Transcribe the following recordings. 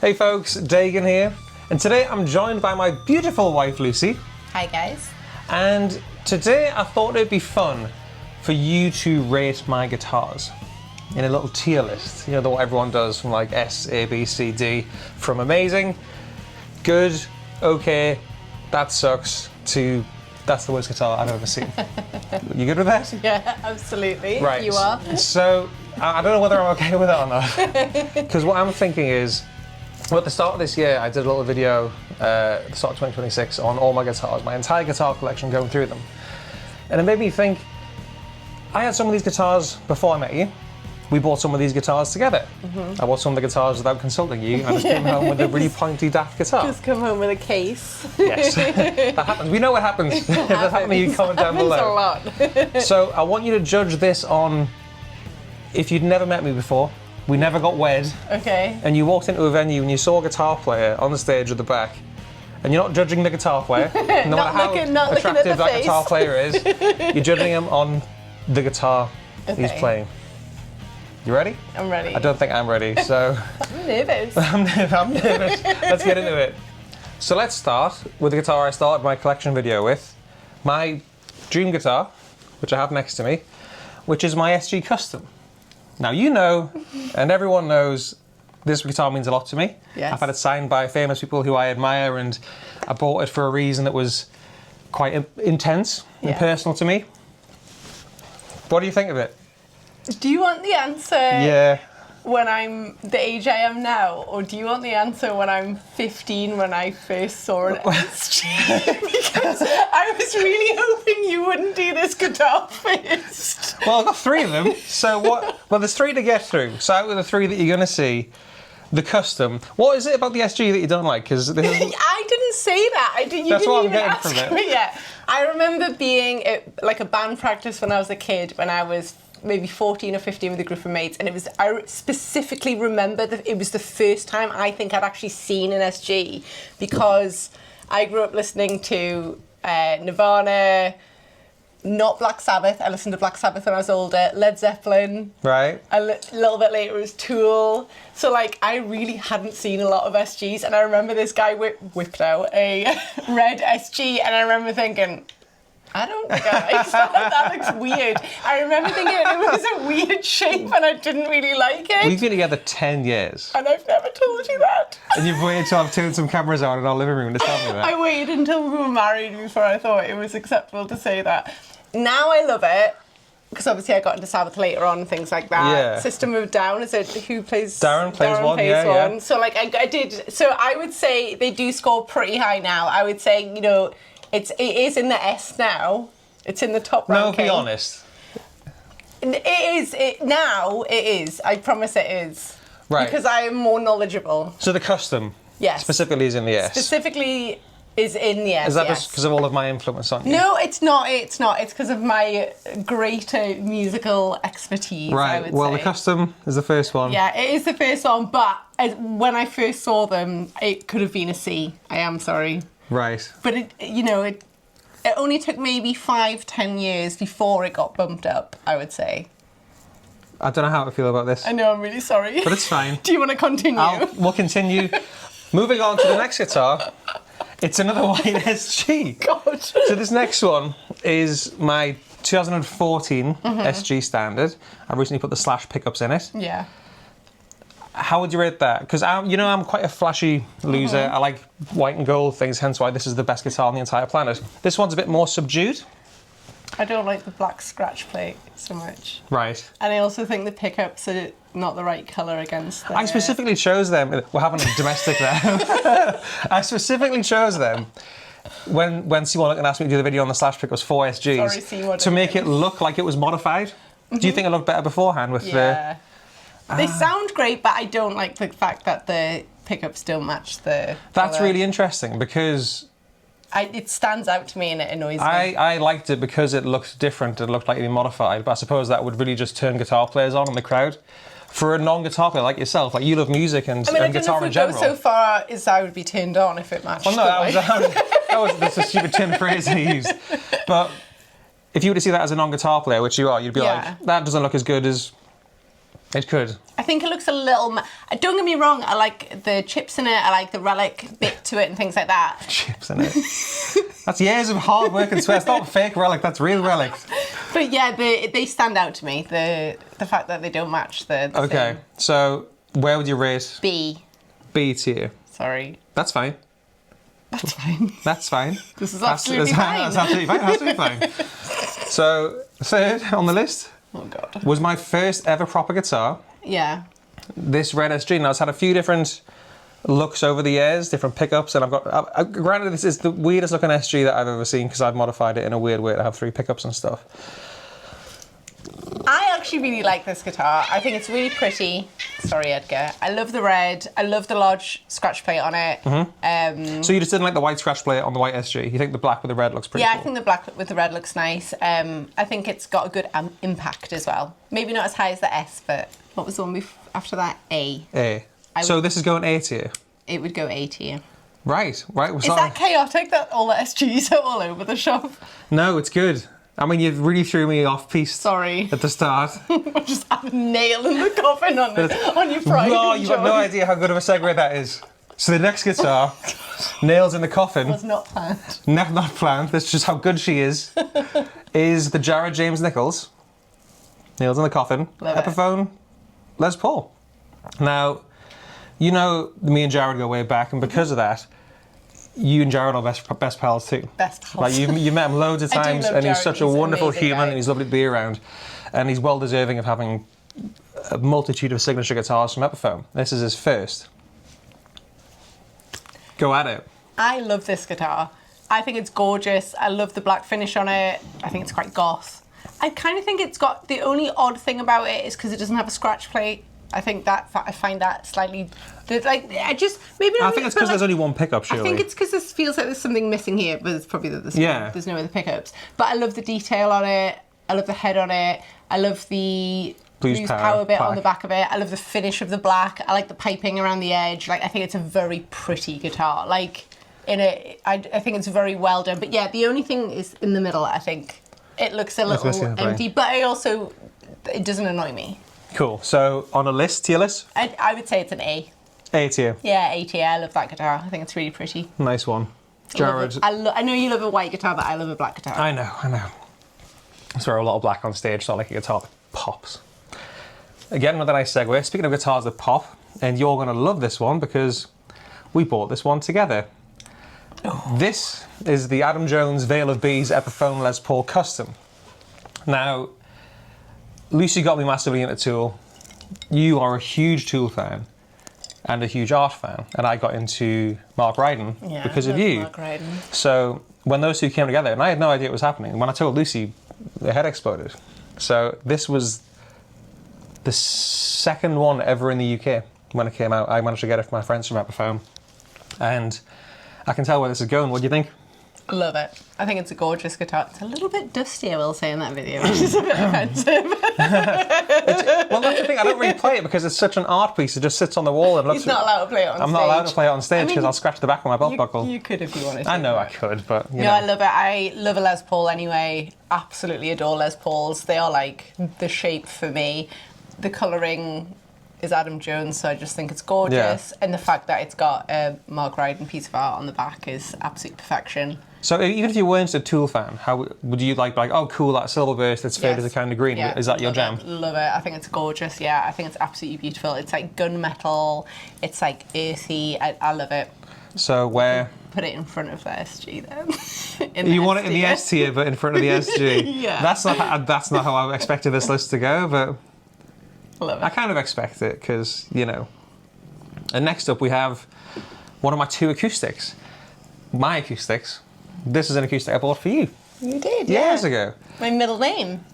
Hey folks, Dagan here, and today I'm joined by my beautiful wife Lucy. Hi guys. And today I thought it'd be fun for you to rate my guitars in a little tier list. You know, what everyone does from like S, A, B, C, D, from amazing, good, okay, that sucks, to that's the worst guitar I've ever seen. You good with that? Yeah, absolutely. Right. You are. So I don't know whether I'm okay with it or not. Because what I'm thinking is, well, at the start of this year, I did a little video, at the start of 2026, on all my guitars, my entire guitar collection, going through them. And it made me think, I had some of these guitars before I met you. We bought some of these guitars together. Mm-hmm. I bought some of the guitars without consulting you. I just came home with a really pointy, daft guitar. Just come home with a case. Yes, that happens. We know what happens. If that happens, you comment down below. A lot. So I want you to judge this on, if you'd never met me before, we never got wed, Okay. and you walked into a venue and you saw a guitar player on the stage at the back, and you're not judging the guitar player, no matter how attractive that guitar player is, you're judging him on the guitar he's playing. You ready? I'm ready. I don't think I'm ready, so... I'm nervous. I'm nervous. Let's get into it. So let's start with the guitar I started my collection video with, my dream guitar, which I have next to me, which is my SG Custom. Now you know, and everyone knows, this guitar means a lot to me. Yes. I've had it signed by famous people who I admire, and I bought it for a reason that was quite intense and personal to me. What do you think of it? Do you want the answer when I'm the age I am now, or do you want the answer when I'm 15 when I first saw an SG? Because I was really hoping you wouldn't do this guitar first. Well, I've got three of them, so what? Well, there's three to get through. So out of the three that you're going to see, the Custom. What is it about the SG that you don't like? Because I didn't say that. You that's didn't what I'm even getting ask from it. me. Yeah, I remember being at like a band practice when I was a kid, when I was maybe 14 or 15 with a group of mates, and I specifically remember that it was the first time I think I'd actually seen an SG, because I grew up listening to Nirvana, not Black Sabbath. I listened to Black Sabbath when I was older, Led Zeppelin. Right. A little bit later it was Tool. So like I really hadn't seen a lot of SGs, and I remember this guy whipped out a red SG, and I remember thinking, I don't think that looks weird. I remember thinking it was a weird shape and I didn't really like it. We've been together 10 years. And I've never told you that. And you've waited till I've turned some cameras on in our living room to tell me that. I waited until we were married before I thought it was acceptable to say that. Now I love it, because obviously I got into Sabbath later on and things like that. Yeah. System of Down, is it who plays? Darren plays one. Yeah. So like I did, so I would say they do score pretty high now. I would say, you know, it is in the S now. It's in the top ranking. No, be honest. It is. Now it is. I promise it is. Right. Because I am more knowledgeable. So the Custom, yes, specifically is in the S. Specifically is in the S. Is that just because of all of my influence on you? No, it's not. It's not. It's because of my greater musical expertise. Right. I would Well, say. the Custom is the first one. Yeah, it is the first one. But when I first saw them, it could have been a C. I am sorry. Right. But it only took maybe 5-10 years before it got bumped up, I would say. I don't know how to feel about this. I know, I'm really sorry. But it's fine. Do you want to continue? We'll continue. Moving on to the next guitar. It's another white SG. God. So this next one is my 2014 SG Standard. I recently put the slash pickups in it. Yeah. How would you rate that? Because I'm quite a flashy loser. I like white and gold things, hence why this is the best guitar on the entire planet. This one's a bit more subdued. I don't like the black scratch plate so much. Right. And I also think the pickups are not the right colour against the... I specifically chose them. We're having a domestic there. I specifically chose them when Seymour looked and asked me to do the video on the slash pickups for SGs. Sorry, Seymour, to make it look like it was modified. Do you think it looked better beforehand with the... They sound great, but I don't like the fact that the pickups don't match the That's colour. really interesting, because... it stands out to me and it annoys me. I liked it because it looked different. It looked like it'd been modified, but I suppose that would really just turn guitar players on in the crowd. For a non-guitar player like yourself, like you love music and guitar in general. I don't know if it goes so far as I would be turned on if it matched. Well, no, that's a stupid tin phrase to use. But if you were to see that as a non-guitar player, which you are, you'd be like, that doesn't look as good as It could. I think it looks a little... Don't get me wrong, I like the chips in it, I like the Relic bit to it and things like that. Chips in it. That's years of hard work and sweat. It's not fake Relic, that's real Relic. But yeah, they stand out to me. The fact that they don't match the Okay, thing. so where would you rate? B. B tier. Sorry. That's fine. That's fine. That's fine. This is absolutely fine. That's absolutely fine. Absolutely fine. So, third on the list Oh, God. was my first ever proper guitar. Yeah. This Red SG. Now, it's had a few different looks over the years, different pickups, and I've got... granted, this is the weirdest looking SG that I've ever seen because I've modified it in a weird way to have 3 pickups and stuff. I actually really like this guitar. I think it's really pretty. Sorry, Edgar. I love the red. I love the large scratch plate on it. So you just didn't like the white scratch plate on the white SG? You think the black with the red looks pretty cool? I think the black with the red looks nice. I think it's got a good impact as well. Maybe not as high as the S, but what was the one after that? A. A. So this is going A tier? It would go A tier. Right. Is that chaotic that all the SGs are all over the shop? No, it's good. I mean, you really threw me off piece. Sorry. At the start. Just have a nail in the coffin on your Friday. No, you've got no idea how good of a segue that is. So the next guitar, nails in the coffin. Was not planned. Not planned. That's just how good she is the Jared James Nichols. Nails in the coffin. Love it. Epiphone Les Paul. Now, you know, me and Jared go way back, and because of that, you and Jared are best pals too. Best pals. Like you met him loads of I do times, love and he's Jared. such a He's an wonderful amazing human, guy. and he's lovely to be around, and he's well deserving of having a multitude of signature guitars from Epiphone. This is his first. Go at it. I love this guitar. I think it's gorgeous. I love the black finish on it. I think it's quite goth. I kind of think it's got, the only odd thing about it is because it doesn't have a scratch plate. I think that, I find that slightly, like, I just, maybe not. I think it's because there's only one pickup, surely. I think it's because this feels like there's something missing here, but it's probably that there's no other pickups. But I love the detail on it. I love the head on it. I love the blues power bit on the back of it. I love the finish of the black. I like the piping around the edge. Like, I think it's a very pretty guitar. Like, I think it's very well done. But yeah, the only thing is in the middle, I think. It looks a little empty, but it doesn't annoy me. Cool. So on a list, tier list? I would say it's an A. A tier. Yeah, A tier. I love that guitar. I think it's really pretty. Nice one. Jared. I know you love a white guitar, but I love a black guitar. I know. I swear a lot of black on stage, so I like a guitar that pops. Again, with a nice segue. Speaking of guitars that pop, and you're going to love this one because we bought this one together. Oh. This is the Adam Jones Veil of Bees Epiphone Les Paul Custom. Now, Lucy got me massively into Tool. You are a huge Tool fan and a huge art fan, and I got into Mark Ryden because of you. Mark Ryden. So when those two came together, and I had no idea what was happening, when I told Lucy, her head exploded. So this was the second one ever in the UK when it came out. I managed to get it from my friends from Epiphone, and I can tell where this is going. What do you think? Love it. I think it's a gorgeous guitar. It's a little bit dusty, I will say, in that video, which is a bit offensive. Well, that's the thing. I don't really play it because it's such an art piece. It just sits on the wall and looks. He's not allowed to play it on stage. I'm not allowed to play it on stage because I'll scratch the back of my belt buckle. You could if you wanted to. I know I could, but you know. I love it. I love a Les Paul anyway. Absolutely adore Les Pauls. They are like the shape for me. The colouring is Adam Jones, so I just think it's gorgeous. Yeah. And the fact that it's got a Mark Ryden piece of art on the back is absolute perfection. So even if you weren't a Tool fan, how would you like, oh cool, that silver burst, it's faded to kind of green. Yeah. Is that your jam? Love it. I think it's gorgeous. Yeah, I think it's absolutely beautiful. It's like gunmetal. It's like earthy. I love it. So where? Put it in front of the SG then. You want it in the S tier, but in front of the SG. Yeah. That's not how I expected this list to go, but love it. I kind of expect it because, you know. And next up we have one of my 2 acoustics. My acoustics. This is an acoustic I bought for you. You did, years ago. My middle name.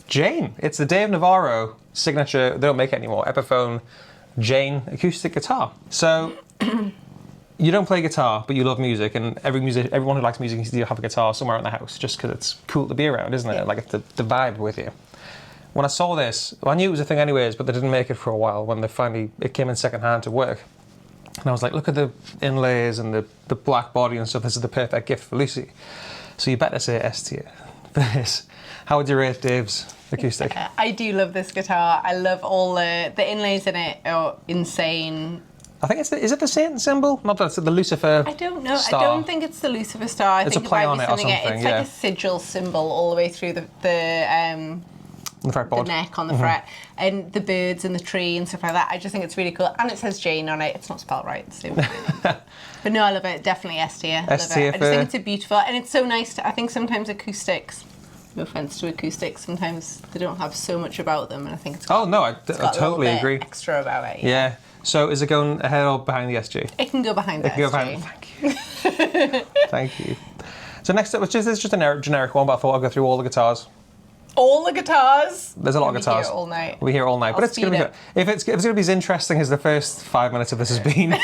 Jane. It's the Dave Navarro signature, they don't make it anymore, Epiphone Jane acoustic guitar. So, you don't play guitar, but you love music, and everyone who likes music needs to have a guitar somewhere in the house, just because it's cool to be around, isn't it? Like, it's the vibe with you. When I saw this, well, I knew it was a thing anyways, but they didn't make it for a while when it came in second hand to work. And I was like, look at the inlays and the black body and stuff. This is the perfect gift for Lucy. So you better say S tier for this. How would you rate Dave's acoustic. I do love this guitar. I love all the inlays in it are insane. I think is it the Satan symbol? Not that it's the Lucifer. I don't know. Star. I don't think it's the Lucifer star. I It's think a play it on might it be or something. something, It's yeah. like a sigil symbol all the way through the fretboard. neck on the fret, and the birds and the tree and stuff like that. I just think it's really cool. And it says Jane on it. It's not spelled right. So. But no, I love it. Definitely S tier. I love it. I just think it's a beautiful, and it's so nice. I think sometimes acoustics, no offense to acoustics, sometimes they don't have so much about them, and I think it's got, Oh no, I got totally a little agree. bit extra about it. Yeah. So is it going ahead or behind the SG? It can go behind the SG. Go behind. Thank you. Thank you. So next up, it's just a generic one, but I thought I'd go through all the guitars. All the guitars. There's a lot of guitars. We'll be here all night. We'll be here all night. But it's going to be good. If it's going to be as interesting as the first 5 minutes of this has been,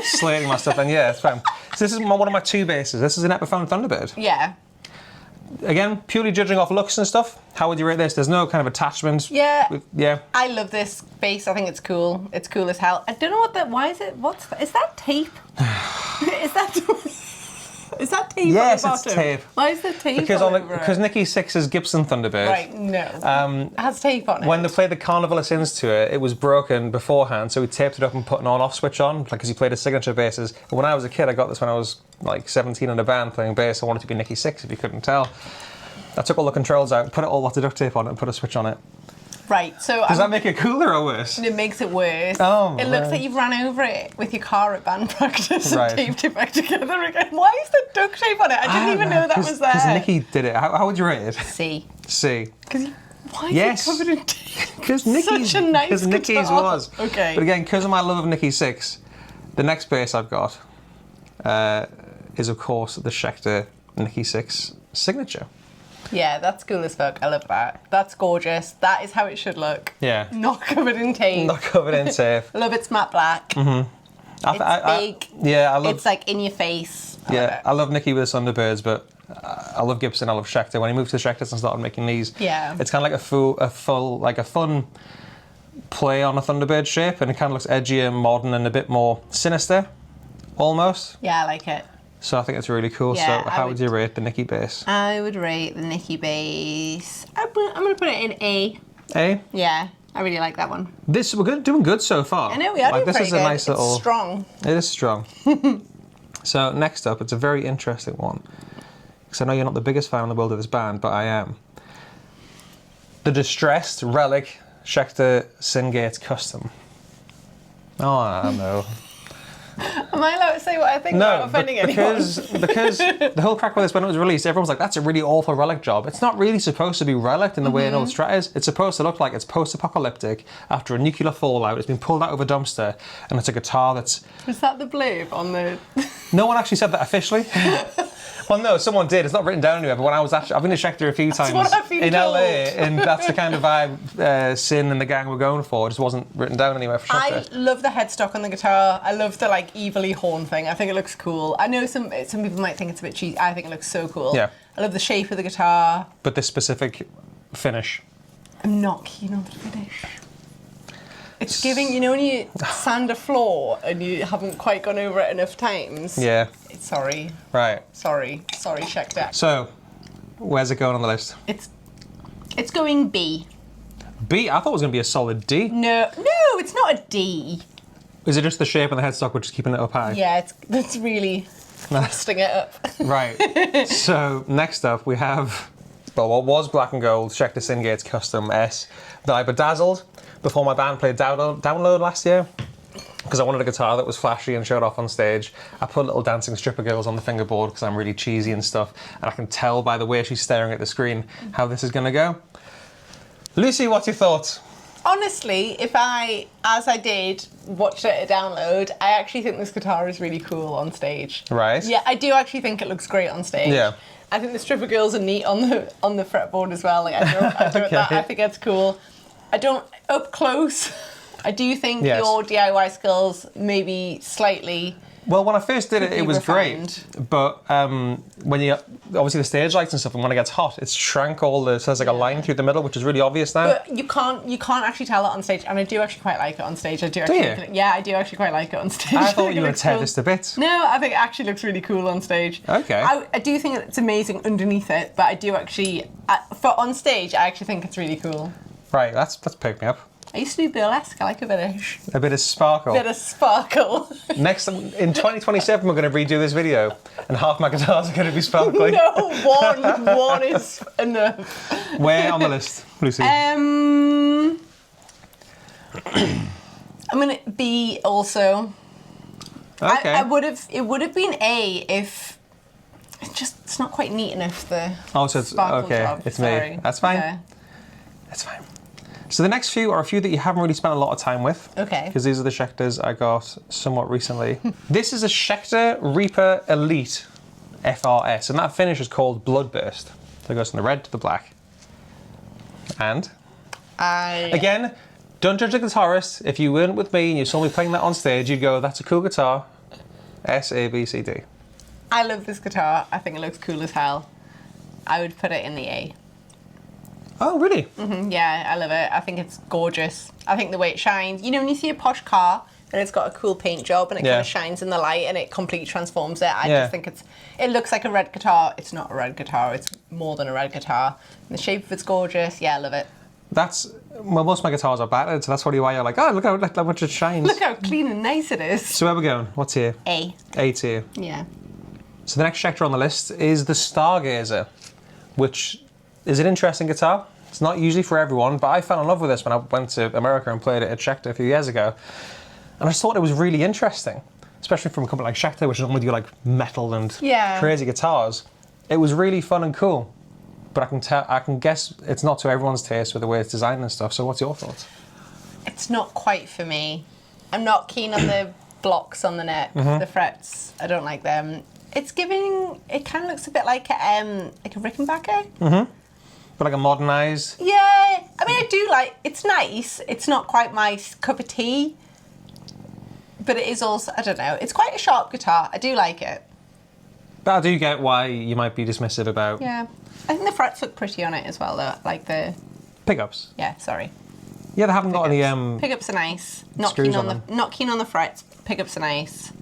slating my stuff, then yeah, it's fine. So this is one of my two basses. This is an Epiphone Thunderbird. Yeah. Again, purely judging off looks and stuff. How would you rate this? There's no kind of attachment. Yeah. Yeah. I love this bass. I think it's cool. It's cool as hell. I don't know what that. Why is it? What's that? Is that tape? Is that? Is that tape? Yes, on the it's bottom? tape. Why is there tape? Because Nikki Sixx's Gibson Thunderbird. Right. No. It has tape on it. When they played the Carnival of Sins to it, it was broken beforehand, so we taped it up and put an on-off switch on, because he played his signature basses. And when I was a kid, I got this when I was like 17 in a band playing bass. I wanted to be Nikki Sixx, if you couldn't tell. I took all the controls out, put lots of duct tape on it, and put a switch on it. Right. So Does that make it cooler or worse? It makes it worse. Oh, it looks like you've ran over it with your car at band practice and Right. taped it back together again. Why is there duct tape on it? I didn't even know that was there. Because Nikki did it. How would you rate it? C. C. Why is Yes. it covered in tape? Because Nikki's, Such a nice because Nikki's guitar. was. Okay. But again, because of my love of Nikki Sixx, the next bass I've got is, of course, the Schecter Nikki Sixx signature. Yeah, that's cool as fuck. I love that. That's gorgeous. That is how it should look. Yeah. Not covered in tape. Not covered in tape. I love it's matte black. Mm-hmm. It's big. Yeah, I love. It's like in your face. I love Nikki with the Thunderbirds, but I love Gibson. I love Schecter. When he moved to Schecter and started making these, Yeah. it's kind of like a fun play on a Thunderbird shape, and it kind of looks edgier, modern, and a bit more sinister, almost. Yeah, I like it. So I think it's really cool. Yeah, So how would you rate the Nikki bass? I would rate the Nikki bass. I'm going to put it in A. A? Yeah, I really like that one. We're doing good so far. I know we are doing this pretty is good. a nice It's little. strong. It is strong. So next up, it's a very interesting one. Because I know you're not the biggest fan in the world of this band, but I am. The distressed Relic Schecter SG Custom. Oh, I don't know. Am I allowed to say what I think without offending anyone? because the whole crack with this when it was released, everyone's like, that's a really awful Relic job. It's not really supposed to be Relic in the way an old Strat is. It's supposed to look like it's post-apocalyptic after a nuclear fallout. It's been pulled out of a dumpster, and it's a guitar that's... Was that the blurb on the... No one actually said that officially. Well, no, someone did. It's not written down anywhere. But when I've been to Schecter a few times what I've been in told. LA, and that's the kind of vibe Sin and the gang were going for. It just wasn't written down anywhere for I Schecter. love the headstock on the guitar. I love the like evilly horn thing. I think it looks cool. I know some people might think it's a bit cheesy. I think it looks so cool. Yeah. I love the shape of the guitar. But this specific finish. I'm not keen on the finish. It's giving, you know when you sand a floor and you haven't quite gone over it enough times? Yeah. Sorry, Right. Schecter. So, where's it going on the list? It's going B. B? I thought it was going to be a solid D. No, it's not a D. Is it just the shape and the headstock which is keeping it up high? Yeah, that's really thrusting it up. Right. So, next up we have, well, what was black and gold, Schecter SG Custom S that I bedazzled before my band played Download last year. Because I wanted a guitar that was flashy and showed off on stage. I put little dancing stripper girls on the fingerboard because I'm really cheesy and stuff. And I can tell by the way she's staring at the screen how this is going to go. Lucy, what's your thoughts? Honestly, if I, as I did, watched it at Download, I actually think this guitar is really cool on stage. Right. Yeah, I do actually think it looks great on stage. Yeah. I think the stripper girls are neat on the fretboard as well. Like I do Okay. that. I think that's cool. I don't up close. I do think Yes. your DIY skills maybe slightly. Well, when I first did it, Could it be was refined. great. But when you obviously the stage lights and stuff, and when it gets hot, it's shrank all the. So there's like a line through the middle, which is really obvious now. But you can't actually tell it on stage, and I do actually quite like it on stage. I do. Do Actually you? think yeah, I do actually quite like it on stage. I think thought it you were looks tear cool. this to bits. No, I think it actually looks really cool on stage. Okay. I do think it's amazing underneath it, but I do actually, for on stage, I actually think it's really cool. Right, that's picked me up. I used to do burlesque. I like a bit of A bit of sparkle. bit of sparkle. Next, in 2027, we're going to redo this video, and half my guitars are going to be sparkly. No, one is enough. Where on the list, Lucy? I'm gonna B also. Okay. It would have been A if it's not quite neat enough. The Oh, so it's sparkle okay. job. It's Sorry. me. That's fine. Yeah. That's fine. So the next few are a few that you haven't really spent a lot of time with. Okay. Because these are the Schecters I got somewhat recently. This is a Schecter Reaper Elite FRS, and that finish is called Bloodburst. So it goes from the red to the black. And again, don't judge the guitarist. If you weren't with me and you saw me playing that on stage, you'd go, "That's a cool guitar." S A B C D. I love this guitar. I think it looks cool as hell. I would put it in the A. Oh, really? Yeah, I love it. I think it's gorgeous. I think the way it shines. You know, when you see a posh car and it's got a cool paint job and it kind of shines in the light and it completely transforms it, I just think it looks like a red guitar. It's not a red guitar. It's more than a red guitar. And the shape of it's gorgeous. Yeah, I love it. Well, most of my guitars are battered, so that's probably why you're like, oh, look how much it shines. Look how clean and nice it is. So where are we going? What's here? A. A tier. Yeah. So the next Schecter on the list is the Stargazer, which is an interesting guitar. It's not usually for everyone, but I fell in love with this when I went to America and played it at Schecter a few years ago. And I just thought it was really interesting, especially from a company like Schecter, which normally do like metal and crazy guitars. It was really fun and cool. But I can guess it's not to everyone's taste with the way it's designed and stuff. So what's your thoughts? It's not quite for me. I'm not keen on the blocks on the neck, the frets. I don't like them. It's giving. It kind of looks a bit like a Rickenbacker. But like a modernised. Yeah, I mean, I do like. It's nice. It's not quite my cup of tea. But it is also. I don't know. It's quite a sharp guitar. I do like it. But I do get why you might be dismissive about. Yeah, I think the frets look pretty on it as well, though. Like the pickups. Yeah, sorry. Yeah, they haven't got any. Pickups are nice. Not screws keen on on the. Not keen on the frets. Pickups are nice.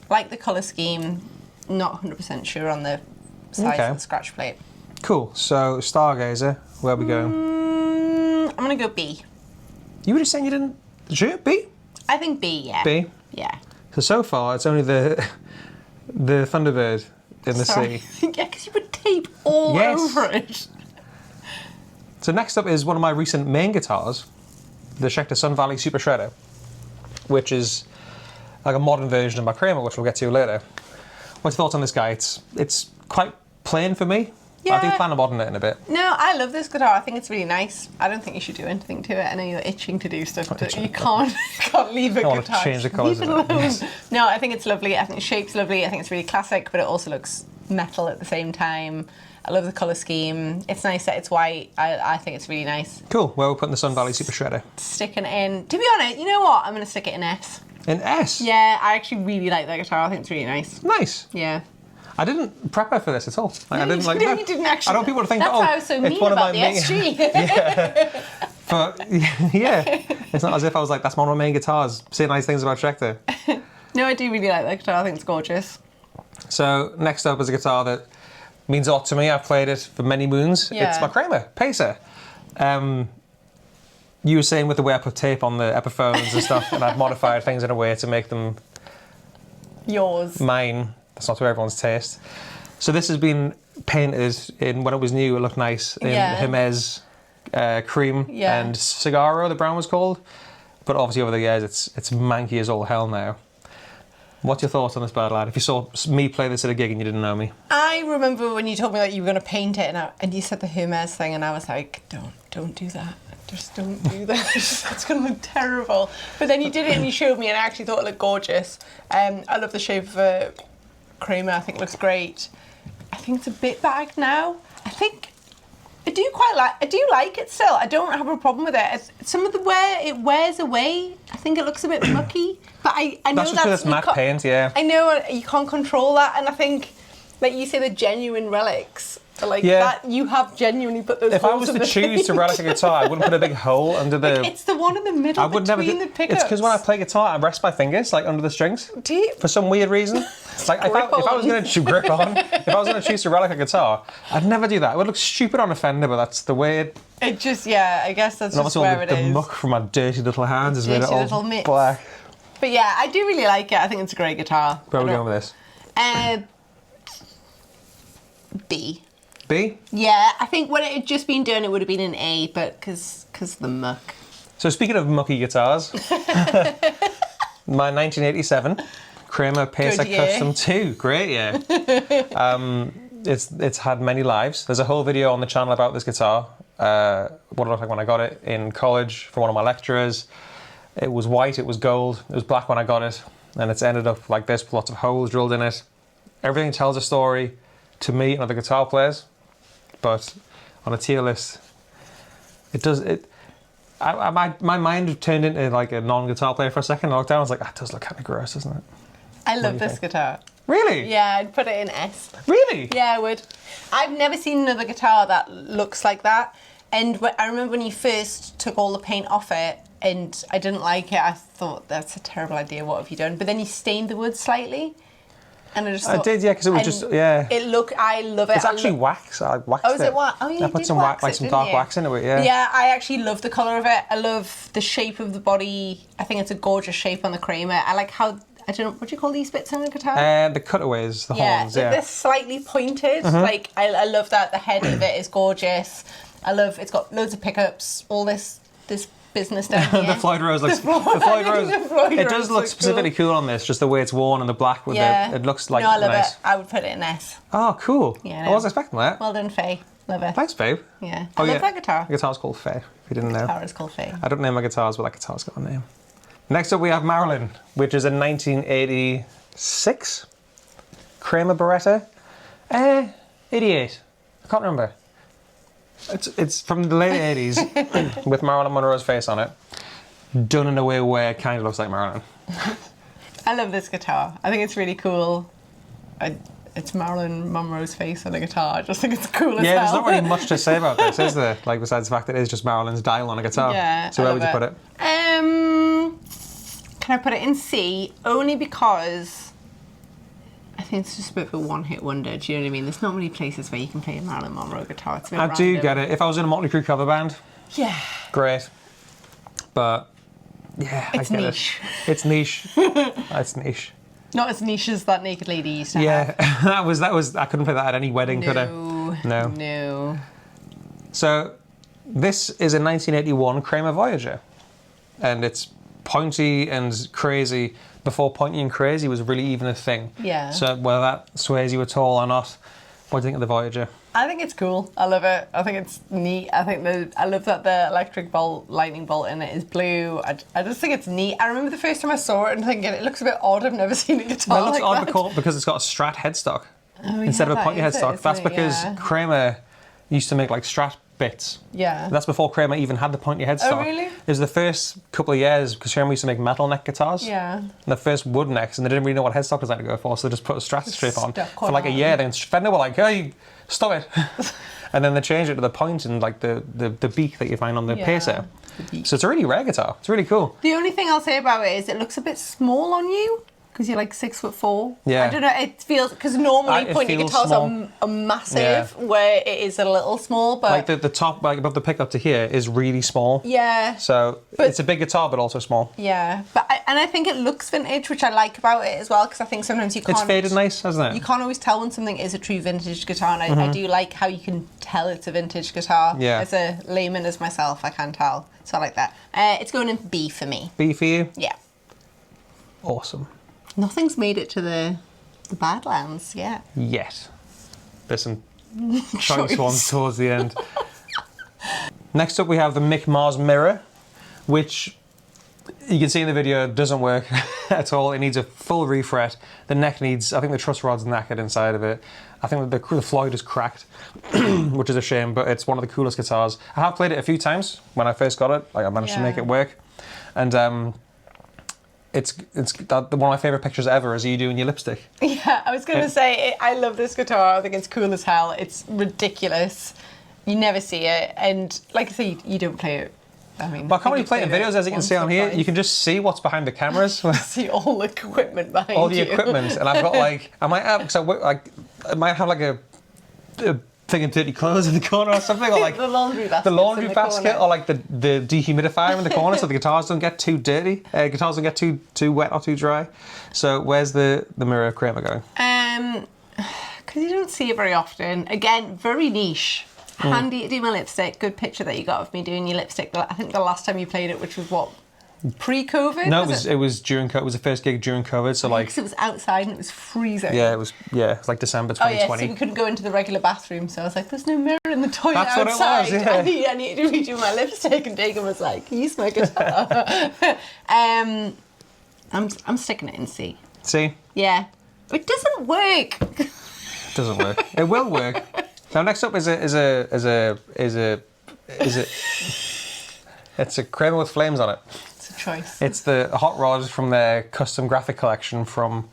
Like the colour scheme. Not 100% sure on the size of the scratch plate. Cool. So Stargazer, where are we going? I'm gonna go B. You were just saying you didn't. Sure, B. I think B. Yeah. B. Yeah. So far, it's only the Thunderbird in the Sorry. sea. Yeah, because you put tape all over it. So next up is one of my recent main guitars, the Schecter Sun Valley Super Shredder, which is like a modern version of my Kramer, which we'll get to later. What's your thoughts on this guy? It's quite plain for me. Yeah. I do plan on modding it in a bit. No, I love this guitar. I think it's really nice. I don't think you should do anything to it. I know you're itching to do stuff. You can't leave a guitar. I want to change the colours Leave it alone. Yes. No, I think it's lovely. I think the shape's lovely. I think it's really classic, but it also looks metal at the same time. I love the colour scheme. It's nice that it's white. I think it's really nice. Cool. Well, we're putting the Sun Valley Super Shredder. Sticking it in. To be honest, you know what? I'm going to stick it in S. In S? Yeah, I actually really like that guitar. I think it's really nice. Nice. Yeah. I didn't prep her for this at all. Like, I didn't like. No, you didn't actually. I don't want people to think. That's oh, why I was so mean about the SG. Yeah. But yeah, it's not as if I was like, that's one of my main guitars. Say nice things about Schecter. No, I do really like that guitar. I think it's gorgeous. So next up is a guitar that means a lot to me. I've played it for many moons. Yeah. It's my Kramer Pacer. You were saying with the way I put tape on the Epiphones and stuff, and I've modified things in a way to make them yours. Mine. That's not to everyone's taste. So this has been painted in, when it was new, it looked nice, in Hermes cream and Cigarro, the brown was called. But obviously over the years, it's manky as all hell now. What's your thoughts on this, bad lad? If you saw me play this at a gig and you didn't know me. I remember when you told me that you were going to paint it, and you said the Hermes thing, and I was like, don't do that. Just don't do that. That's going to look terrible. But then you did it and you showed me, and I actually thought it looked gorgeous. I love the shape of a Kramer. I think it looks great. I think it's a bit bagged now. I think I do like it still. I don't have a problem with it. Some of the wear, it wears away. I think it looks a bit mucky. But I know that's just because it's matte paint, yeah. I know you can't control that, and I think, like you say, the genuine relics. Like that, you have genuinely put those. If I was to choose to relic a guitar, I wouldn't put a big hole under the. Like, it's the one in the middle I would between never the pickups. It's because when I play guitar, I rest my fingers like under the strings. Do you? For some weird reason. Like if I was going to grip on, if I was going to choose to relic a guitar, I'd never do that. It would look stupid on a Fender, but that's the way it. It just I guess that's just where it is. The muck from my dirty little hands has made it all mitts. black. But yeah, I do really like it. I think it's a great guitar. Where are we going with this? B. B? Yeah, I think when it had just been done, it would have been an A, but because the muck. So speaking of mucky guitars, my 1987 Kramer Custom 2, great, yeah. It's had many lives. There's a whole video on the channel about this guitar. What it looked like when I got it in college for one of my lecturers. It was white, it was gold, it was black when I got it, and it's ended up like this with lots of holes drilled in it. Everything tells a story to me and other guitar players. But on a tier list, it does it. My mind turned into like a non-guitar player for a second. I looked down, I was like, that does look kind of gross, doesn't it? I love this guitar. Really? Yeah, I'd put it in S. Really? Yeah, I would. I've never seen another guitar that looks like that. And I remember when you first took all the paint off it, and I didn't like it. I thought, that's a terrible idea. What have you done? But then you stained the wood slightly. And I just thought, I did, yeah, because it was just, yeah. I love it. It's actually wax. I waxed it. Oh, is it wax? Oh, you I put did some wax like some dark wax into it, yeah. Yeah, I actually love the colour of it. I love the shape of the body. I think it's a gorgeous shape on the Kramer. I like how, I don't know, what do you call these bits on the guitar? The cutaways, the horns, yeah. They're slightly pointed. Like, I love that. The head of it is gorgeous. I love, it's got loads of pickups, all this business down here. The Floyd Rose looks. The Floyd Rose. It does look specifically cool on this, just the way it's worn and the black with it. It looks like I love nice. it. I would put it in S. Oh, cool. Yeah, I wasn't expecting that. Well done, Faye. Love it. Thanks, babe. Yeah. I love that guitar. The guitar's called Faye, if you didn't know. The guitar is called Faye. I don't name my guitars, but that guitar's got a name. Next up, we have Marilyn, which is a 1986 Kramer Baretta. 88. I can't remember. It's from the late 80s with Marilyn Monroe's face on it. Done in a way where it kind of looks like Marilyn. I love this guitar. I think it's really cool. It's Marilyn Monroe's face on a guitar. I just think it's cool as hell. Yeah, there's not really much to say about this, is there? Like, besides the fact that it is just Marilyn's dial on a guitar. Yeah, so where would you put it? Can I put it in C? Only because I think it's just a bit of a one-hit wonder. Do you know what I mean? There's not many places where you can play a Marilyn Monroe guitar. It's a bit I do random. get it. If I was in a Motley Crue cover band, yeah, great. But yeah, it's I get niche. It's niche. It's niche. Not as niche as that Naked Lady used to have. Yeah, that was. I couldn't play that at any wedding, could I? No. So this is a 1981 Kramer Voyager, and it's pointy and crazy before pointy and crazy was really even a thing. Yeah. So whether that sways you at all or not, what do you think of the Voyager? I think it's cool. I love it. I think it's neat. I love that the electric bolt, lightning bolt in it is blue. I just think it's neat. I remember the first time I saw it and thinking it looks a bit odd. I've never seen a guitar It looks like odd that. because it's got a Strat headstock that instead of a pointy is it, headstock. isn't That's it? because Yeah. Kramer used to make like Strat bits. Yeah. That's before Kramer even had the pointy headstock. Oh, really? It was the first couple of years because Kramer used to make metal neck guitars. Yeah. And the first wood necks, and they didn't really know what headstock design to go for, so they just put a Strat strip on stuck for like a on. year. Then Fender were like, "Hey, stop it!" And then they changed it to the point and like the beak that you find on the Yeah, Pacer. the beak. So it's a really rare guitar. It's really cool. The only thing I'll say about it is it looks a bit small on you because you're like 6'4". Yeah. I don't know. It feels because normally It pointy feels guitars small. are massive, where it is a little small. But Like the top, like above the pickup to here, is really small. yeah. So it's a big guitar, but also small. Yeah, but I think it looks vintage, which I like about it as well, because I think sometimes you can't. It's faded nice, hasn't it? You can't always tell when something is a true vintage guitar, and I do like how you can tell it's a vintage guitar. Yeah. As a layman as myself, I can tell, so I like that. It's going in B for me. B for you? Yeah. Awesome. Nothing's made it to the Badlands yet. Yet. There's some choice ones towards the end. Next up we have the Mick Mars Mirror, which You can see in the video it doesn't work at all. It needs a full refret. The neck needs, I think the truss rod's knackered inside of it. I think the Floyd is cracked, which is a shame, but it's one of the coolest guitars. I have played it a few times when I first got it. Like I managed to make it work. And it's one of my favourite pictures ever is you doing your lipstick. Yeah, I was going to say, I love this guitar. I think it's cool as hell. It's ridiculous. You never see it. And like I say, you don't play it. I mean, but I can't really play it in videos, as you can see on here. You can just see what's behind the cameras. See all the equipment behind you. All the equipment, and I've got like, I might have like a thing of dirty clothes in the corner or something, or like the laundry basket. The laundry basket, or like the dehumidifier in the corner, so the guitars don't get too dirty. Guitars don't get too wet or too dry. So where's the mirror Kramer going? Because you don't see it very often. Again, very niche. Handy to do my lipstick. Good picture that you got of me doing your lipstick. I think the last time you played it, which was what, pre-COVID? No, it was during COVID. It was the first gig during COVID. So like, because it was outside and it was freezing. Yeah, it was like December 2020. Oh yeah, so we couldn't go into the regular bathroom. So I was like, "There's no mirror in the toilet That's outside. what it was, yeah. I need to redo my lipstick." And Dagan was like, "Use my guitar." I'm sticking it in C. C. Yeah, it doesn't work. It doesn't work. It will work. Now next up is a it's a Kramer with flames on it. It's a choice. It's the Hot Rod from their custom graphic collection from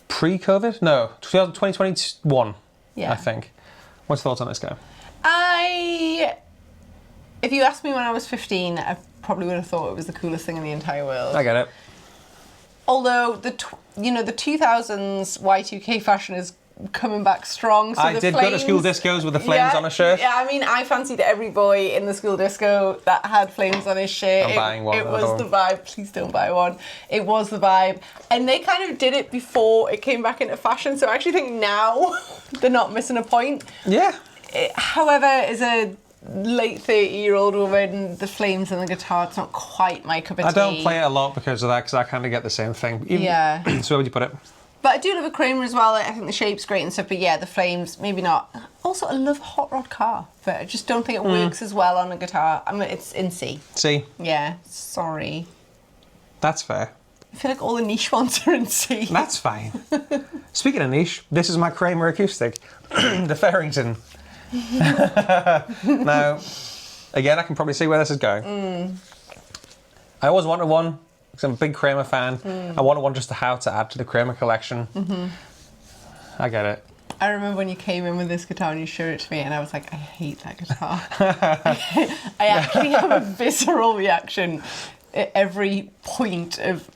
pre-COVID? No, 2021. Yeah. I think. What's your thoughts on this guy? If you asked me when I was 15, I probably would have thought it was the coolest thing in the entire world. I get it. Although the 2000s Y2K fashion is coming back strong. So I did go to school discos with the flames on a shirt. Yeah, I mean, I fancied every boy in the school disco that had flames on his shirt. I'm buying one. It was the vibe. Please don't buy one. It was the vibe. And they kind of did it before it came back into fashion. So I actually think now they're not missing a point. Yeah. However, as a late 30-year-old woman, the flames and the guitar, it's not quite my cup of tea. I don't play it a lot because of that, because I kind of get the same thing. Yeah. So where would you put it? But I do love a Kramer as well. I think the shape's great and stuff, but yeah, the flames, maybe not. Also, I love a hot rod car, but I just don't think it works as well on a guitar. I mean, it's in C. C? Yeah, sorry. That's fair. I feel like all the niche ones are in C. That's fine. Speaking of niche, this is my Kramer acoustic, the Ferringon. Now, again, I can probably see where this is going. I always wanted one, because I'm a big Kramer fan. I wanted one just to have to add to the Kramer collection. I get it. I remember when you came in with this guitar and you showed it to me, and I was like, I hate that guitar. I actually have a visceral reaction at every point of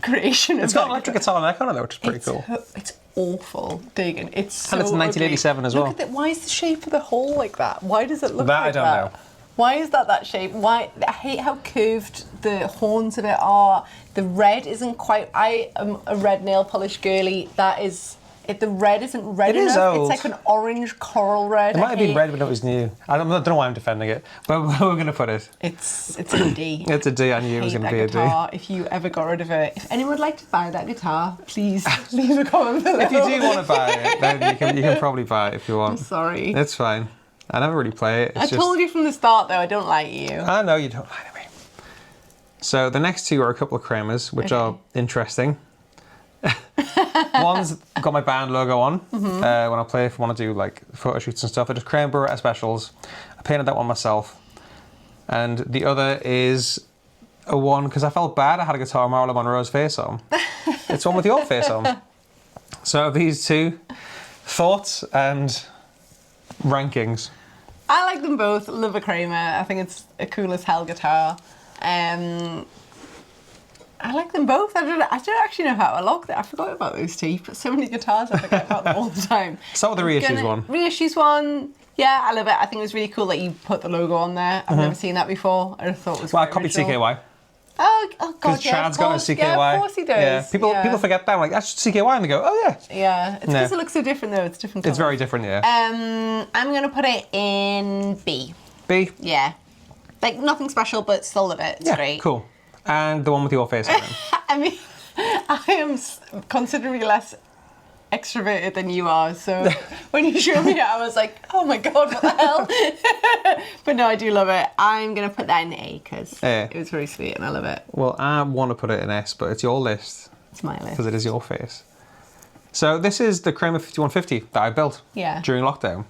creation. It's got an electric guitar neck on it, though, which is pretty cool. It's awful, Dagan. It's so and it's 1987 as well. Look at why is the shape of the hole like that? Why does it look that? like that? I don't know. Why is that shape? Why? I hate how curved the horns of it are. The red isn't quite. I am a red nail polish girly. That is. The red isn't red enough. Is old. It's like an orange coral red. It might have been red when it was new. I don't know why I'm defending it, but we're going to put it. It's a D. It's a D. I knew it was going to be a D. If you ever got rid of it, if anyone would like to buy that guitar, please leave a comment below. If you do want to buy it, then you can probably buy it if you want. I'm sorry. It's fine. I never really play it. I told you from the start, though, I don't like you. I know you don't like me. So the next two are a couple of Kramers, which are interesting. One's got my band logo on when I play, if I want to do like photo shoots and stuff. They're just Kramer Baretta specials. I painted that one myself. And the other is a one, because I felt bad I had a guitar Marilyn Monroe's face on. It's one with your face on. So these two, thoughts and rankings. I like them both. Love a Kramer. I think it's a cool as hell guitar. I like them both. I don't actually know how to log that. I forgot about those two. But so many guitars, I forget about them all the time. Start with the ReIssues one. ReIssues one. Yeah, I love it. I think it was really cool that you put the logo on there. I've never seen that before. I just thought it was. Well, I copied CKY. Oh God, because Chad's got a CKY. Yeah, of course he does. Yeah. People forget that. I'm like, that's CKY, and they go, oh yeah. Yeah, it's because it looks so different though. It's different. It's very different, yeah. I'm gonna put it in B. B. Yeah, like nothing special, but still love it. It's great. Cool. And the one with your face on it. I mean, I am considerably less extroverted than you are. So when you showed me it, I was like, oh my God, what the hell? But no, I do love it. I'm going to put that in A because it was very sweet and I love it. Well, I want to put it in S, but it's your list. It's my list. Because it is your face. So this is the Kramer 5150 that I built during lockdown.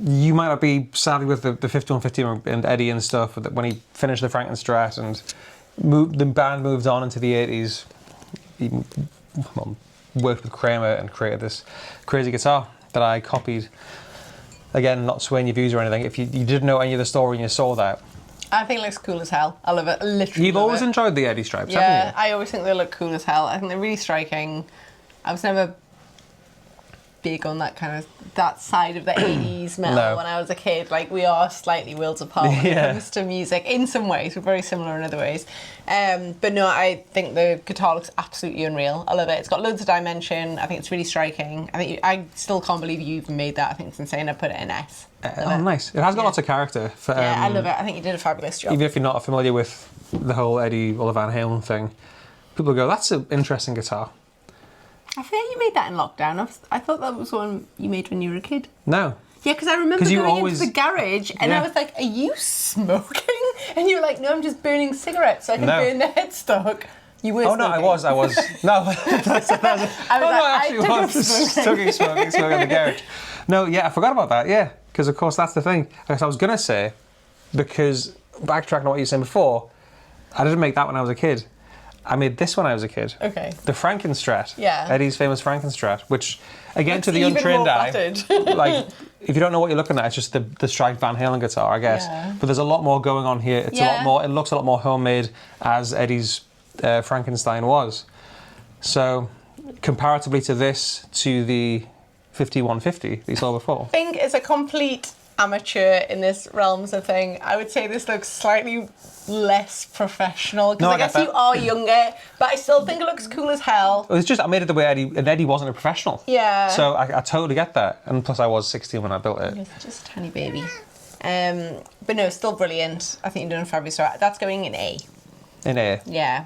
You might not be savvy with the 5150 and Eddie and stuff, but when he finished the Frankenstrat and the band moved on into the 80s, he worked with Kramer and created this crazy guitar that I copied. Again, not swaying your views or anything. If you didn't know any of the story and you saw that, I think it looks cool as hell. I love it. Literally. You've always enjoyed the Eddie stripes, haven't you? Yeah, I always think they look cool as hell. I think they're really striking. I was never big on that kind of that side of the 80s metal when I was a kid. Like, we are slightly worlds apart when it comes to music in some ways. We're very similar in other ways. But no, I think the guitar looks absolutely unreal. I love it. It's got loads of dimension. I think it's really striking. I still can't believe you even made that. I think it's insane. I put it in S. Nice. It has got lots of character. I love it. I think you did a fabulous job. Even if you're not familiar with the whole Eddie or Van Halen thing, people go, that's an interesting guitar. I feel like you made that in lockdown. I thought that was one you made when you were a kid. No. Yeah, because I remember going into the garage and I was like, are you smoking? And you were like, no, I'm just burning cigarettes so I can burn the headstock. You were smoking. No, I was. No. I was smoking in the garage. No, I forgot about that, because of course that's the thing. Because I was going to say, because backtracking on what you were saying before, I didn't make that when I was a kid. I made this when I was a kid. Okay. The Frankenstrat. Yeah. Eddie's famous Frankenstrat, which, again, to the untrained eye, like, if you don't know what you're looking at, it's just the striped Van Halen guitar, I guess. Yeah. But there's a lot more going on here. It's a lot more. It looks a lot more homemade, as Eddie's Frankenstein was. So, comparatively to this, to the 5150 that you saw before, I think it's a complete amateur in this realms of thing. I would say this looks slightly less professional because I guess you are younger, but I still think it looks cool as hell. It's just I made it the way Eddie wasn't a professional. Yeah. So I totally get that, and plus I was 16 when I built it. It's just a tiny baby. But no, still brilliant. I think you're doing a fabulous job. That's going in A. In A. Yeah.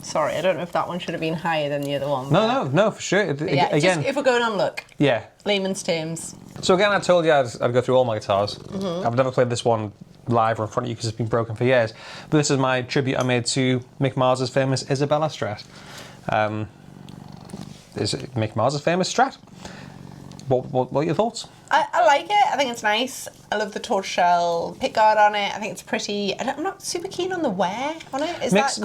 Sorry, I don't know if that one should have been higher than the other one. No, for sure. Again, just if we're going on look. Yeah. Layman's terms. So again, I told you I'd go through all my guitars. Mm-hmm. I've never played this one live or in front of you because it's been broken for years. But this is my tribute I made to Mick Mars's famous Isabella Strat. Is it Mick Mars's famous Strat? What are your thoughts? I like it. I think it's nice. I love the tortoiseshell pickguard on it. I think it's pretty. I'm not super keen on the wear on it. Mick's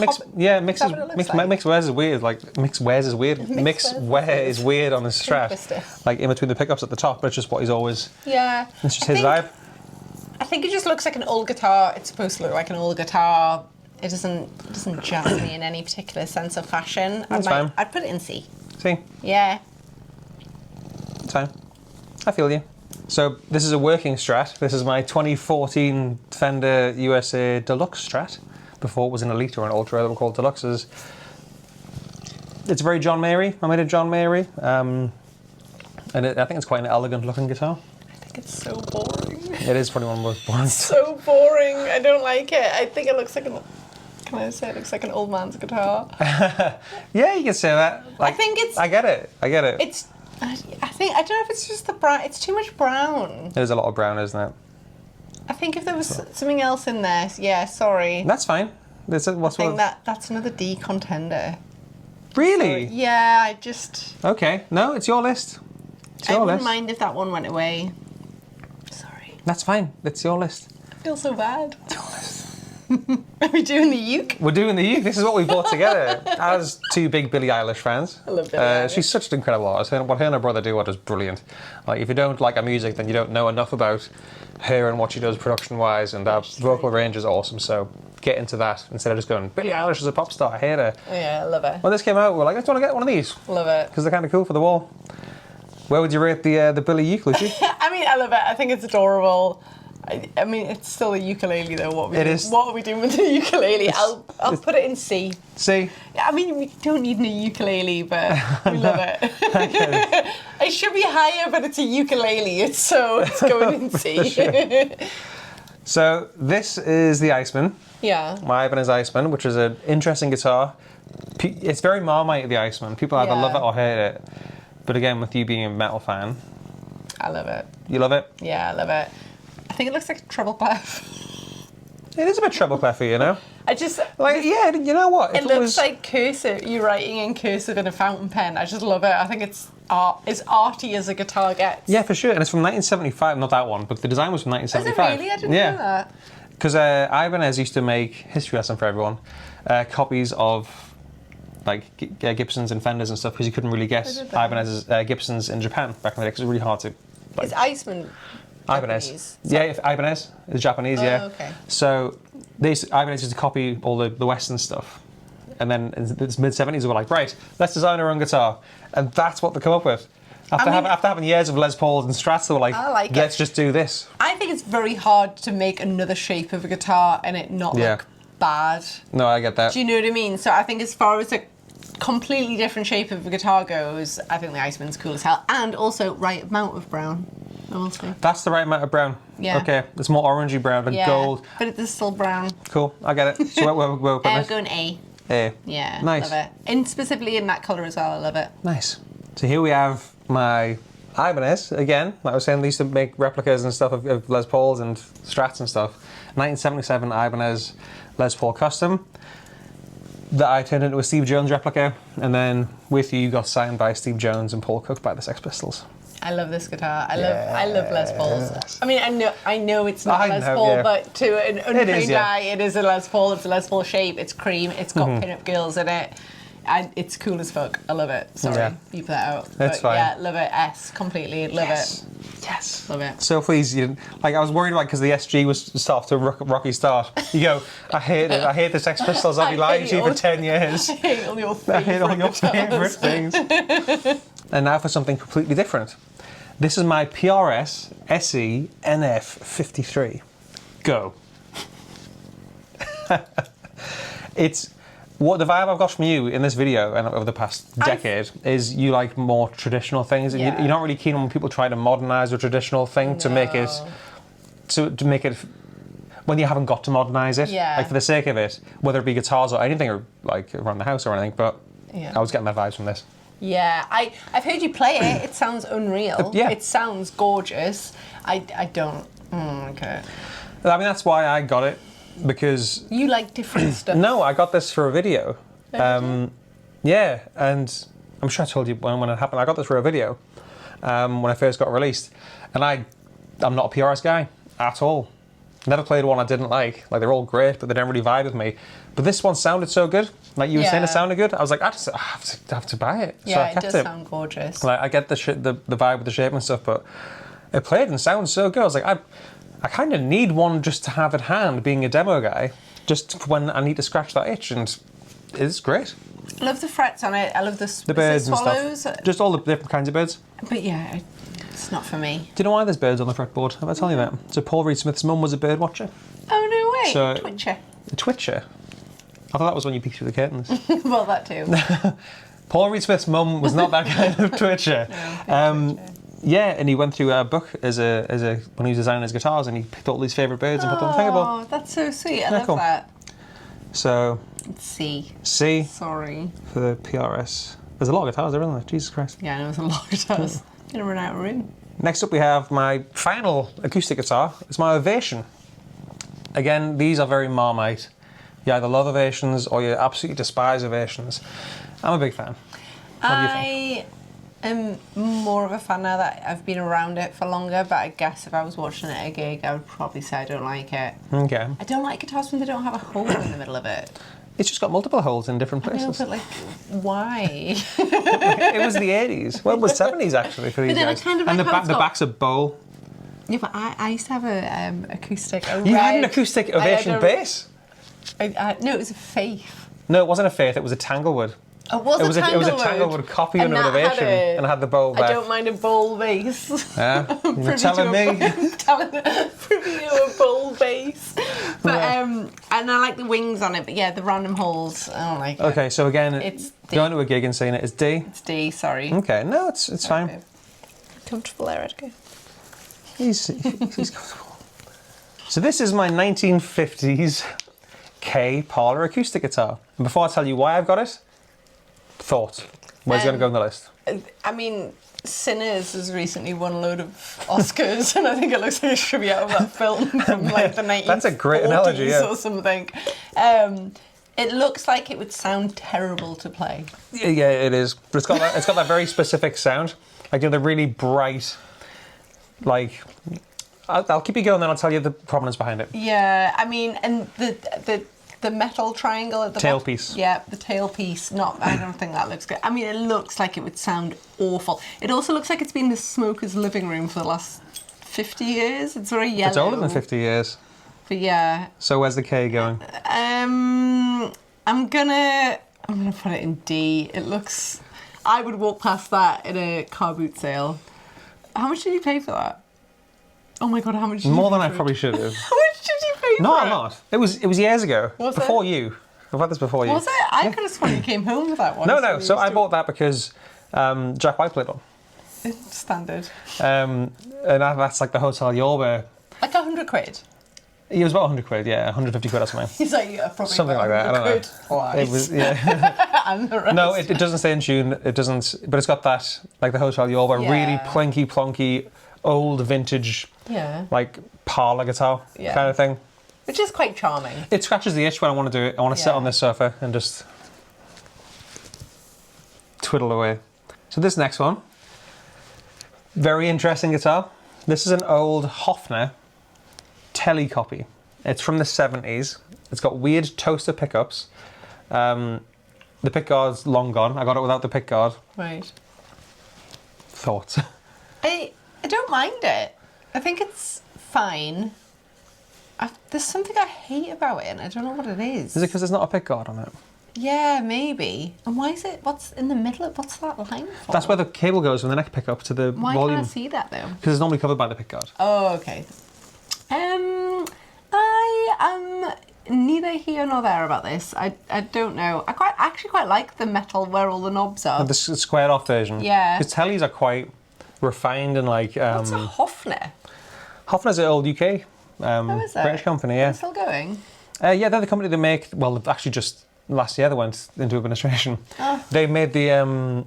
wears is weird. Like Mick's wears is weird. Mick's wear is weird on the Strat. Like in between the pickups at the top, but it's just what he's always. Yeah. It's just his vibe. I think it just looks like an old guitar. It's supposed to look like an old guitar. It doesn't jazz me in any particular sense of fashion. That's fine. I'd put it in C. C. Yeah. It's fine. I feel you. So this is a working Strat. This is my 2014 Fender USA Deluxe Strat. Before it was an Elite or an Ultra, they were called Deluxes. It's very John Mayre. I made a John Mayre. I think it's quite an elegant looking guitar. I think it's so boring. It is probably one of the most boring. So boring. I don't like it. I think it looks like it looks like an old man's guitar. Yeah, you can say that. Like, I think it's. I get it. It's. I don't know if it's just the brown. It's too much brown. There's a lot of brown, isn't it? I think if there was something else in there, sorry. That's fine. I think that's another D contender. Really? So, yeah, I just. Okay, no, it's your list. I wouldn't mind if that one went away. Sorry. That's fine. It's your list. I feel so bad. It's your list. Are we doing the uke? We're doing the uke. This is what we brought together. As two big Billie Eilish fans. I love Billie Eilish. She's such an incredible artist. What her and her brother do is brilliant. Like, if you don't like her music, then you don't know enough about her and what she does production-wise, and her vocal range is awesome. So get into that instead of just going, Billie Eilish is a pop star. I hate her. Yeah, I love her. When this came out, we were like, I just want to get one of these. Love it. Because they're kind of cool for the wall. Where would you rate the Billie uke, Lucy? I mean, I love it. I think it's adorable. I mean, it's still a ukulele though. What are we doing with the ukulele? I'll put it in C. C? I mean, we don't need a ukulele, but we love it. It should be higher, but it's a ukulele. It's going in C. Sure. So this is the Iceman. Yeah. My Ibanez Iceman, which is an interesting guitar. It's very Marmite, the Iceman. People either love it or hate it. But again, with you being a metal fan, I love it. you love it? Yeah, I love it. I think it looks like a treble clef. It is a bit treble clefy, you know? I just... Like, yeah, you know what? It looks like cursive. You're writing in cursive in a fountain pen. I just love it. I think it's as arty as a guitar gets. Yeah, for sure. And it's from 1975. Not that one, but the design was from 1975. Is it really? I didn't know that. Because Ibanez used to make, history lesson for everyone, copies of like Gibsons and Fenders and stuff, because you couldn't really get Ibanez's Gibsons in Japan back in the day, because it was really hard to... Like, Is Iceman Ibanez. Japanese? Yeah, if Ibanez is Japanese, yeah. Okay. So Ibanez used to copy all the Western stuff. And then in the mid-70s, they were like, right, let's design our own guitar. And that's what they come up with. After having years of Les Pauls and Strats, they were like let's just do this. I think it's very hard to make another shape of a guitar and it not look bad. No, I get that. Do you know what I mean? So I think as far as a completely different shape of a guitar goes, I think the Iceman's cool as hell. And also right amount of brown, I will say. That's the right amount of brown. Yeah. Okay, it's more orangey brown than gold. But it's still brown. Cool, I get it. So we're I'm going A. A. Yeah, nice. Love it. And specifically in that colour as well, I love it. Nice. So here we have my Ibanez, again, like I was saying, they used to make replicas and stuff of Les Pauls and Strats and stuff. 1977 Ibanez Les Paul Custom that I turned into a Steve Jones replica, and then with you got signed by Steve Jones and Paul Cook by the Sex Pistols. I love this guitar. I love Les Pauls. I mean, I know it's not Les Paul, but to an untrained eye, it is a Les Paul. It's a Les Paul shape. It's cream. It's got pin-up girls in it. It's cool as fuck. I love it. Sorry, beep that out. That's fine. Yeah, love it. S completely. Love it. Yes. Love it. So pleased you didn't. Like, I was worried about because the SG was off to a rocky start. You go, I hate it. I hate the Sex Pistols. I'll be lying to you for 10 years. I hate all your favourite things. And now for something completely different. This is my PRS SE NF 53. Go. It's what the vibe I've got from you in this video and over the past decade is you like more traditional things. Yeah. You're not really keen on when people try to modernize a traditional thing to make it when you haven't got to modernize it. Yeah. Like for the sake of it, whether it be guitars or anything, or like around the house or anything. But I was getting that vibes from this. Yeah, I've heard you play it. It sounds unreal. Yeah. It sounds gorgeous. I don't. Okay. I mean, that's why I got it, because you like different stuff. No, I got this for a video. Yeah, and I'm sure I told you when it happened. I got this for a video when I first got released, and I'm not a PRS guy at all. Never played one I didn't like. Like, they're all great, but they don't really vibe with me. But this one sounded so good. Like you were saying, it sounded good. I was like, I have to buy it. Yeah, so I kept it does sound gorgeous. Like, I get the vibe with the shape and stuff, but it played and sounded so good. I was like, I kind of need one just to have at hand, being a demo guy, just when I need to scratch that itch, and it's great. I love the frets on it. I love the birds and swallows. Stuff. Just all the different kinds of birds. But yeah, it's not for me. Do you know why there's birds on the fretboard? Have I told you that? So Paul Reed Smith's mum was a bird watcher. Oh, no way. So, Twitcher. A twitcher? I thought that was when you peeked through the curtains. Well, that too. Paul Reed Smith's mum was not that kind of twitcher. No, yeah, and he went through a book as a when he was designing his guitars, and he picked all these favourite birds and put them on the fingerboard. Oh, that's so sweet. I love that. So it's C. C. Sorry. For the PRS. There's a lot of guitars there, isn't there? Jesus Christ. Yeah, I know, there's a lot of guitars. I'm gonna run out of room. Next up we have my final acoustic guitar. It's my Ovation. Again, these are very Marmite. You either love Ovations or you absolutely despise Ovations. I'm a big fan. I am more of a fan now that I've been around it for longer, but I guess if I was watching it at a gig, I would probably say I don't like it. Okay. I don't like guitars when they don't have a hole in the middle of it. It's just got multiple holes in different places. I know, but like, why? It was the 80s. Well, it was 70s actually for these guys. Kind of and like the back's a bowl. Yeah, but I used to have a acoustic. You had an acoustic Ovation bass? No, it was a Faith. No, it wasn't a Faith. It was a Tanglewood. It was a Tanglewood copy of an Ovation, and it had the bowl back. I don't mind a bowl bass. Yeah, you're telling me. Privy to a bowl bass. But and I like the wings on it. But yeah, the random holes, I don't like it. Okay, so again, it's going to a gig and saying it is D. It's D. Sorry. Okay, no, it's fine. Okay. Comfortable there, Edgar. He's comfortable. So this is my 1950s K Parlor acoustic guitar. And before I tell you why I've got it, thought. Where's it going to go on the list? I mean, Sinners has recently won a load of Oscars, and I think it looks like it should be out of that film from like the 1940s. That's a great analogy, yeah. Or something. It looks like it would sound terrible to play. Yeah, it is. But it's got that very specific sound. Like, you know, the really bright, like... I'll keep you going, then I'll tell you the provenance behind it. Yeah, I mean, and the metal triangle at the tailpiece. Yeah, the tailpiece. I don't think that looks good. I mean, it looks like it would sound awful. It also looks like it's been the smoker's living room for the last 50 years. It's very yellow. It's older than 50 years. But yeah. So where's the K going? I'm gonna put it in D. It looks... I would walk past that in a car boot sale. How much did you pay for that? Oh my god, how much did you pay More than for I it? probably should have. How much did you pay for Not it? a lot. It was years ago. Was before it? you. I've had this before you. Was it? I could have sworn you came home with that one. No. So I bought that because Jack White played one. It's standard. And that's like the Hotel Yorba. Like £100. It was about 100 quid, yeah, 150 quid or something. He's like, yeah, probably Something like that, I don't know. Twice. It was, yeah. And the rest. No, it doesn't stay in tune. It doesn't, but it's got that, like the Hotel Yorba, Yeah. really plinky, plonky, old vintage, Yeah. like parlour guitar Yeah. kind of thing. Which is quite charming. It scratches the itch when I want to do it. I want to sit Yeah. on this sofa and just twiddle away. So this next one, very interesting guitar. This is an old Hofner Tele copy. It's from the 70s. It's got weird toaster pickups. The pickguard's long gone. I got it without the pickguard. Right. Thoughts? I don't mind it. I think it's fine. There's something I hate about it, and I don't know what it is. Is it because there's not a pickguard on it? Yeah, maybe. And why is it? What's in the middle? What's that line for? That's where the cable goes from the neck pickup to the Why volume. can't I see that though? Because it's normally covered by the pickguard. Oh, okay. I am neither here nor there about this. I don't know. I actually quite like the metal where all the knobs are. The squared off version. Yeah. Because Teles are quite refined and like... What's a Hofner? Hofner's an old UK is it? British company, yeah. It's still going? Yeah, they're the company that make... Well, they've actually just... Last year they went into administration. Oh. They made the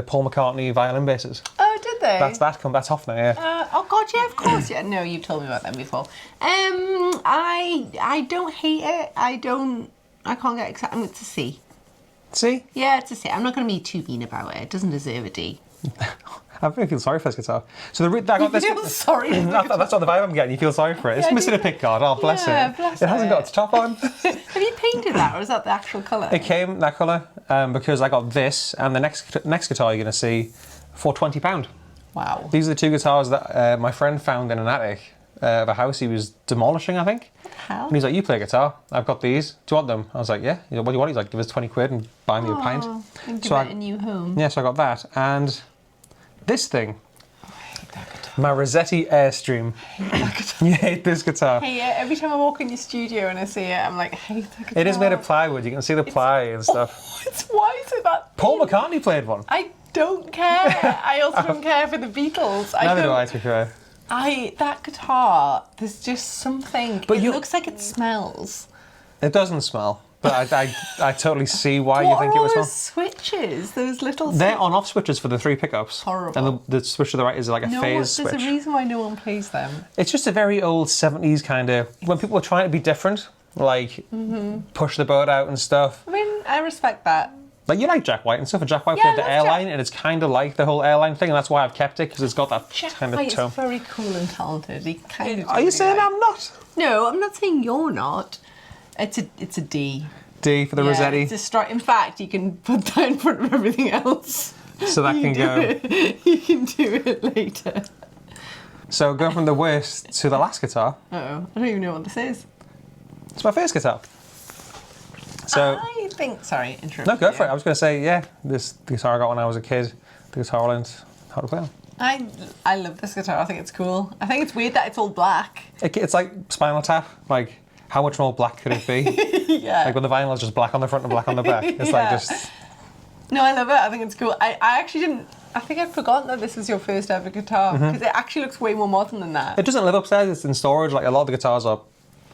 Paul McCartney violin basses. Oh, did they? That's Hofner, yeah. Oh god, yeah, of course. Yeah, no, you've told me about them before. I don't hate it. I can't get excited. It's a C. See? Yeah, it's a C. I'm not going to be too mean about it. It doesn't deserve a D. I really feel sorry for this guitar. So I got this. feel sorry. That's not the vibe I'm getting. You feel sorry for it. It's Yeah, missing a pickguard. Oh, bless Yeah, it. bless it hasn't it. got its top on. Have you painted that, or is that the actual colour? It came that colour because I got this and the next guitar you're going to see for £20. Wow. These are the two guitars that my friend found in an attic of a house he was demolishing, I think. What the hell? And he's like, you play guitar, I've got these, do you want them? I was like, yeah. He's like, what do you want? He's like, give us 20 quid and buy me a pint. And give So it a new home. Yeah, so I got that. And this thing, my Rosetti Airstream. You hate this guitar. Hey, every time I walk in your studio and I see it, I'm like, I hate that guitar. It is made of plywood, you can see the ply and stuff. Why is it that Paul thin? McCartney played one. I don't care. I also don't care for the Beatles. Neither do I, to be fair. That guitar, there's just something. But it you- looks like it smells. It doesn't smell, but I totally see why you What think are it all would smell. those switches? Those little. They're on-off switches for the three pickups. Horrible. And the switch to the right is like a phase There's switch. a reason why no one plays them. It's just a very old 70s kind of... When people were trying to be different, like push the boat out and stuff. I mean, I respect that. Like, you like Jack White and stuff, and Jack White Yeah, played the I love airline, and it's kind of like the whole airline thing, and that's why I've kept it, because it's got that Jack kind of White tone. is very cool and talented. He kind of. Are you saying I'm not? No, I'm not saying you're not. It's a D. D for the Rosetti, It's a Strat. In fact, you can put that in front of everything else. so that can go. You can do it later. So go from the worst to the last guitar. Uh-oh, I don't even know what this is. It's my first guitar. So I think. Sorry, interrupt. no, go for it. I was going to say, yeah, the guitar I got when I was a kid. The guitar I learned how to play on. I love this guitar. I think it's cool. I think it's weird that it's all black. It's like Spinal Tap. Like, how much more black could it be? Yeah. Like when the vinyl is just black on the front and black on the back. It's like Yeah. just... No, I love it. I think it's cool. I actually didn't. I think I'd forgotten that this was your first ever guitar because it actually looks way more modern than that. It doesn't live upstairs. It's in storage. Like a lot of the guitars are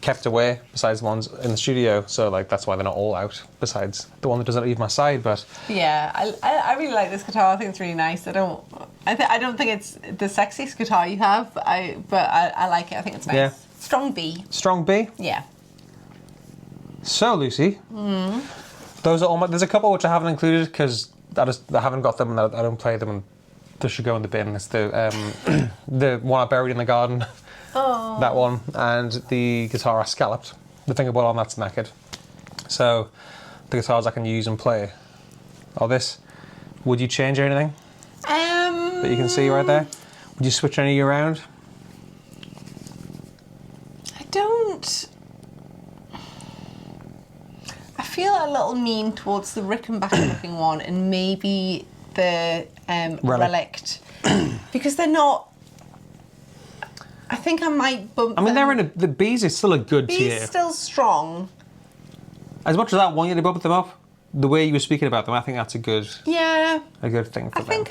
kept away besides the ones in the studio, so like that's why they're not all out besides the one that doesn't leave my side. But yeah, I really like this guitar. I think it's really nice. I don't think it's the sexiest guitar you have, but I like it. I think it's nice. Yeah. Strong B. Strong B. Yeah. So Lucy, those are all my, there's a couple which I haven't included because I haven't got them and I don't play them and they should go in the bin. It's the the one I buried in the garden, that one, and the guitar I scalloped. The fingerboard on that's knackered. So the guitars I can use and play are this. Would you change anything that you can see right there? Would you switch any around? I don't. I feel a little mean towards the Rickenbacker looking one and maybe the Relic. Because they're not. I think I might bump. I mean, them. the B's is still a good tier. B's still strong. As much as I want you to bump them up, the way you were speaking about them, I think that's a good thing for them.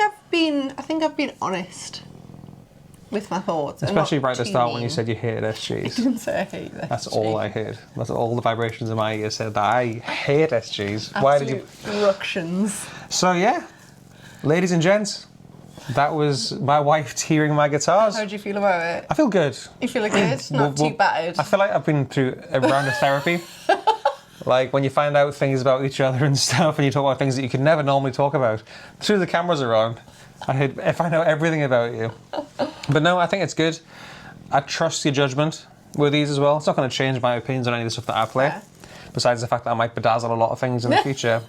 I think I've been honest with my thoughts. Especially right at the start when you said you hated SGs. I didn't say I hate SGs. That's all I heard. That's all the vibrations in my ear said that I hate SGs. Why did you? Ructions. So yeah, ladies and gents, that was my wife tearing my guitars. How do you feel about it? I feel good. You feel good? Not too bad. I feel like I've been through a round of therapy. Like when you find out things about each other and stuff, and you talk about things that you could never normally talk about. Through the cameras are on. I find out everything about you. But no, I think it's good. I trust your judgment with these as well. It's not going to change my opinions on any of the stuff that I play. Yeah. Besides the fact that I might bedazzle a lot of things in the future.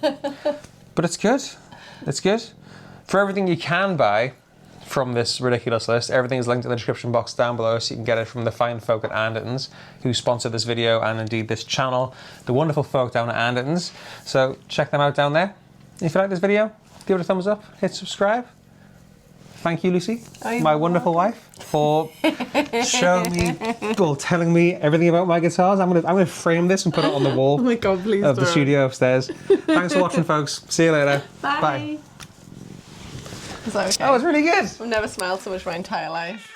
But it's good. It's good. For everything you can buy from this ridiculous list, everything is linked in the description box down below, so you can get it from the fine folk at Andertons, who sponsored this video and indeed this channel. The wonderful folk down at Andertons. So check them out down there. If you like this video, give it a thumbs up, hit subscribe. Thank you, Lucy, my wonderful wife, for showing me, well, telling me everything about my guitars. I'm gonna frame this and put it on the wall oh my God, please of the studio upstairs. Thanks for watching, folks. See you later. Bye. Bye. Is that okay? That was really good. I've never smiled so much in my entire life.